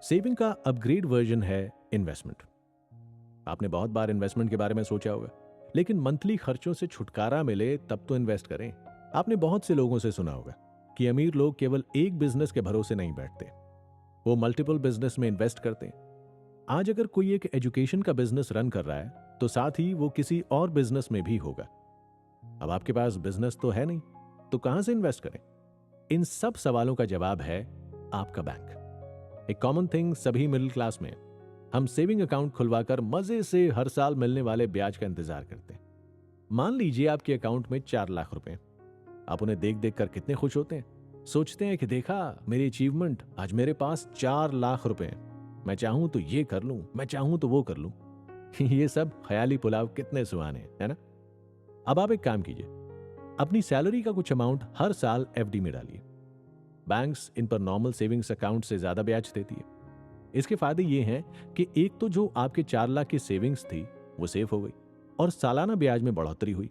Saving का upgrade version है investment. आपने बहुत बार इन्वेस्टमेंट के बारे में सोचा होगा, लेकिन मंथली खर्चों से छुटकारा मिले तब तो इन्वेस्ट करें। आपने बहुत से लोगों से सुना होगा कि अमीर लोग केवल एक बिजनेस के भरोसे नहीं बैठते, वो मल्टीपल बिजनेस में इन्वेस्ट करते हैं। आज अगर कोई एक एजुकेशन का बिजनेस रन कर रहा है तो साथ ही वो किसी और बिजनेस में भी होगा। अब आपके पास बिजनेस तो है नहीं, तो कहां से इन्वेस्ट करें? इन सब सवालों का जवाब है आपका बैंक। एक कॉमन थिंग सभी मिडिल क्लास में, हम सेविंग अकाउंट खुलवाकर मजे से हर साल मिलने वाले ब्याज का इंतजार करते हैं। मान लीजिए आपके अकाउंट में 4 लाख रुपए। आप उन्हें देख देख कर कितने खुश होते हैं, सोचते हैं कि देखा मेरी अचीवमेंट, आज मेरे पास 4 लाख रुपए हैं, मैं चाहूं तो ये कर लूं, मैं चाहूं तो वो कर लूं। ये सब ख्याली पुलाव कितने सुहाने हैं, है ना? अब आप एक काम कीजिए, अपनी सैलरी का कुछ अमाउंट हर साल एफडी में डालिए। बैंक्स इन पर नॉर्मल सेविंग्स अकाउंट से ज्यादा ब्याज देती है। इसके फायदे ये हैं कि एक तो जो आपके 4 लाख की सेविंग्स थी वो सेफ हो गई और सालाना ब्याज में बढ़ोतरी हुई।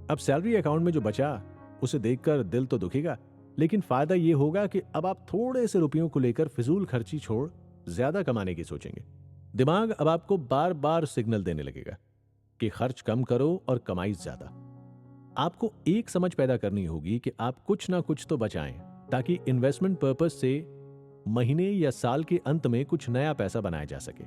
अब सैलरी अकाउंट में जो बचा उसे देखकर दिल तो दुखेगा, लेकिन फायदा ये होगा कि अब आप थोड़े से रुपयों को लेकर फिजूल खर्ची छोड़ ज्यादा कमाने की सोचेंगे। दिमाग अब आपको बार बार सिग्नल देने लगेगा कि खर्च कम करो और कमाई ज्यादा। आपको एक समझ पैदा करनी होगी कि आप कुछ ना कुछ तो बचाएं, ताकि इन्वेस्टमेंट पर्पस से महीने या साल के अंत में कुछ नया पैसा बनाया जा सके।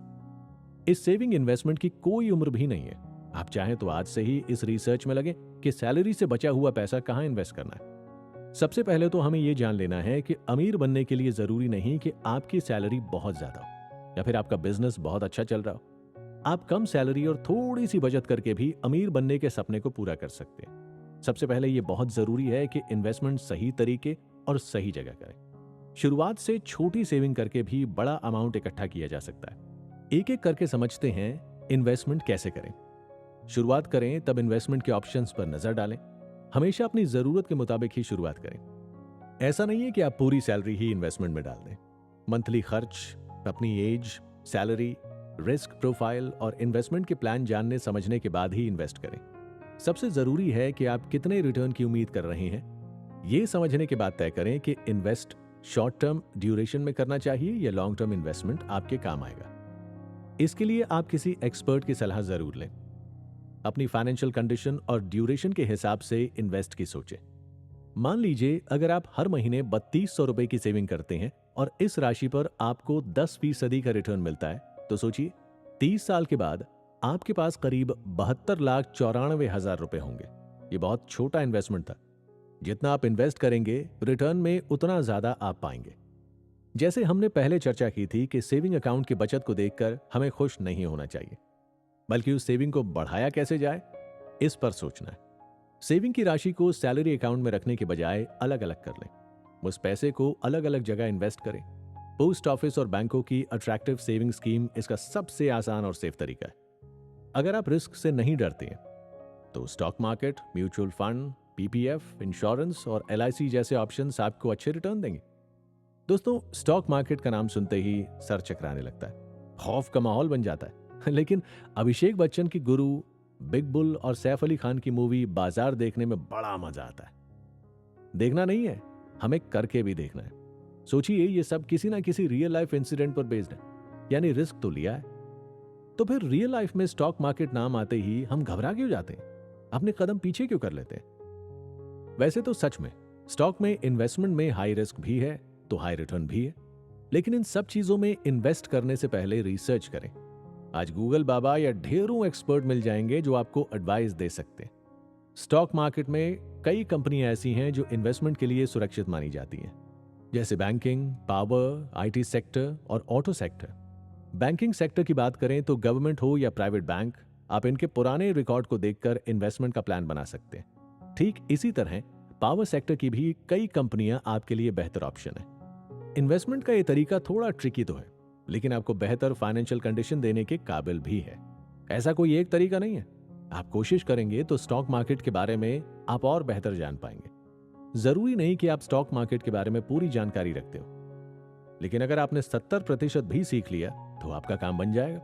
इस सेविंग इन्वेस्टमेंट की कोई उम्र भी नहीं है। आप चाहें तो आज से ही इस रिसर्च में लगे कि सैलरी से बचा हुआ पैसा कहां इन्वेस्ट करना है। सबसे पहले तो हमें यह जान लेना है कि अमीर बनने के लिए जरूरी नहीं कि आपकी सैलरी बहुत ज्यादा हो या फिर आपका बिजनेस बहुत अच्छा चल रहा हो। आप कम सैलरी और थोड़ी सी बचत करके भी अमीर बनने के सपने को पूरा कर सकते हैं। सबसे पहले यह बहुत जरूरी है कि इन्वेस्टमेंट सही तरीके और सही जगह करें। शुरुआत से छोटी सेविंग करके भी बड़ा अमाउंट इकट्ठा किया जा सकता है। एक एक करके समझते हैं इन्वेस्टमेंट कैसे करें। शुरुआत करें तब इन्वेस्टमेंट के ऑप्शंस पर नजर डालें। हमेशा अपनी जरूरत के मुताबिक ही शुरुआत करें। ऐसा नहीं है कि आप पूरी सैलरी ही इन्वेस्टमेंट में डाल दें। मंथली खर्च, अपनी एज, सैलरी, रिस्क प्रोफाइल और इन्वेस्टमेंट के प्लान जानने समझने के बाद ही इन्वेस्ट करें। सबसे जरूरी है कि आप कितने रिटर्न की उम्मीद कर रहे हैं, यह समझने के बाद तय करें कि इन्वेस्ट शॉर्ट टर्म ड्यूरेशन में करना चाहिए या लॉन्ग टर्म इन्वेस्टमेंट आपके काम आएगा। इसके लिए आप किसी एक्सपर्ट की सलाह जरूर लें। अपनी फाइनेंशियल कंडीशन और ड्यूरेशन के हिसाब से इन्वेस्ट की सोचें। मान लीजिए अगर आप हर महीने 3200 रुपए की सेविंग करते हैं और इस राशि पर आपको 10% का रिटर्न मिलता है, तो सोचिए 30 साल के बाद आपके पास करीब 72,94,000 रुपए होंगे। ये बहुत छोटा इन्वेस्टमेंट था। जितना आप इन्वेस्ट करेंगे रिटर्न में उतना ज्यादा आप पाएंगे। जैसे हमने पहले चर्चा की थी कि सेविंग अकाउंट की बचत को देखकर हमें खुश नहीं होना चाहिए, बल्कि उस सेविंग को बढ़ाया कैसे जाए इस पर सोचना है। सेविंग की राशि को सैलरी अकाउंट में रखने के बजाय अलग अलग कर लें। उस पैसे को अलग अलग जगह इन्वेस्ट करें। पोस्ट ऑफिस और बैंकों की अट्रैक्टिव सेविंग स्कीम इसका सबसे आसान और सेफ तरीका है। अगर आप रिस्क से नहीं डरते हैं तो stock market, mutual fund, PPF, insurance और एलआईसी जैसे ऑप्शंस आपको अच्छे रिटर्न देंगे। दोस्तों, स्टॉक मार्केट का नाम सुनते ही सर चकराने लगता है, खौफ का माहौल बन जाता है। लेकिन अभिषेक बच्चन की गुरु, बिग बुल और सैफ अली खान की मूवी बाजार देखने में बड़ा मजा आता है। देखना नहीं है, हमें करके भी देखना है। सोचिए ये सब किसी ना किसी रियल लाइफ इंसिडेंट पर बेस्ड है, यानी रिस्क तो लिया है। तो फिर रियल लाइफ में स्टॉक मार्केट नाम आते ही हम घबरा क्यों जाते हैं, अपने कदम पीछे क्यों कर लेते हैं? वैसे तो सच में स्टॉक में इन्वेस्टमेंट में हाई रिस्क भी है तो हाई रिटर्न भी है, लेकिन इन सब चीजों में इन्वेस्ट करने से पहले रिसर्च करें। आज गूगल बाबा या ढेरों एक्सपर्ट मिल जाएंगे जो आपको एडवाइस दे सकते हैं। स्टॉक मार्केट में कई कंपनियां ऐसी हैं जो इन्वेस्टमेंट के लिए सुरक्षित मानी जाती हैं, जैसे बैंकिंग, पावर, आईटी सेक्टर और ऑटो सेक्टर। बैंकिंग सेक्टर की बात करें तो गवर्नमेंट हो या प्राइवेट बैंक, आप इनके पुराने रिकॉर्ड को देखकर इन्वेस्टमेंट का प्लान बना सकते हैं। ठीक इसी तरह पावर सेक्टर की भी कई कंपनियां आपके लिए बेहतर ऑप्शन है। इन्वेस्टमेंट का ये तरीका थोड़ा ट्रिकी तो है, लेकिन आपको बेहतर फाइनेंशियल कंडीशन देने के काबिल भी है। ऐसा कोई एक तरीका नहीं है। आप कोशिश करेंगे तो स्टॉक मार्केट के बारे में आप और बेहतर जान पाएंगे। जरूरी नहीं कि आप स्टॉक मार्केट के बारे में पूरी जानकारी रखते हो, लेकिन अगर आपने 70% भी सीख लिया तो आपका काम बन जाएगा।